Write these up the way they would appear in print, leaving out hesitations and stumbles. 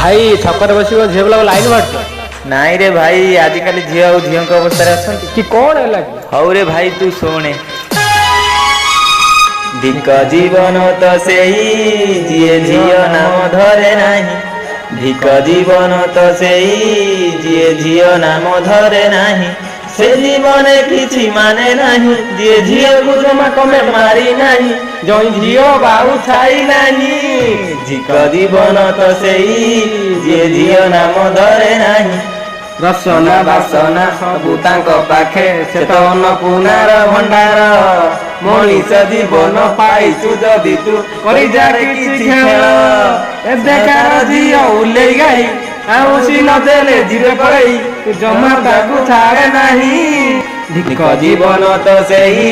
भाई छकर बस झील पिला लाइन बांट नाई रे भाई आजिकल झील और झील अवस्था अच्छा कि कौन है हौ रे भाई तू शुणे धिक जीवन तो से जी झील नाम धरे नहीं धिक जीवन तो से जी झील नाम धरे नहीं से जीवन किछि माने नहीं जी झील को जमा कमे मारी नहीं जो झील बाहु छाई नहीं धिक जीवन तो से जी झील नाम धरे नहीं रसना बासना सबू पाखे से तो अन्नपूर्णार भंडार मनीष जीवन पाइचु जदि तू करी जारे किछि खेल ए बेकार झील उल्ले गई आउसी न देले जीरे पड़ई तू जमा ताकू छाड़े नहीं धिक जीवन तो सेही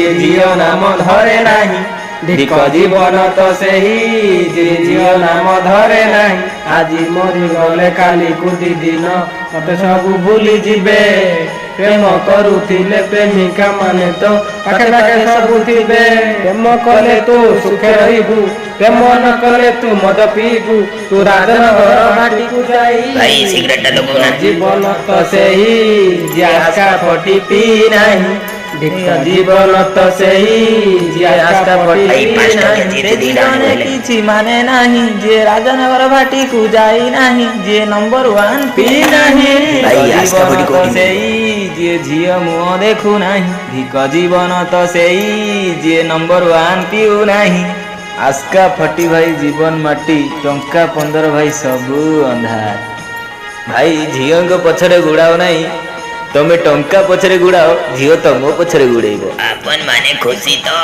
ये झील नाम धरे नहीं धिक जीवन तो सेही जे झील नाम धरे नहीं आजी मरी गले काली कुदी दिन मते सब भूली जीवे प्रेम करुथिले प्रेमिका माने तो पाखे पाखे सब थिबे प्रेम कले तू सुखे रहिबू प्रेम न कले तू मद पीबू तू राजनगर माटी को जाई भाई सिगरेट लोगो ना जीवन तो सेही जे आशा फटी पी नहीं धिक जीवन तो सेही जे आशा फटी पी नहीं जीवने किछि माने नहीं जे राजनगर भाटी को जाई नहीं जे नंबर 1 पी नहीं भाई आशा फटी को सेही जे झील मुह देखु नहीं धिक जीवन तो सेही जे नंबर 1 पीऊ नहीं आस्का फटी भाई जीवन माटी टंका 15 भाई सबू अंधार भाई झील को पछरे गुड़ाओ नहीं तमे टंका पछरे गुड़ाओ झील तमो पछरे गुड़ेइबो अपन माने खुशी तो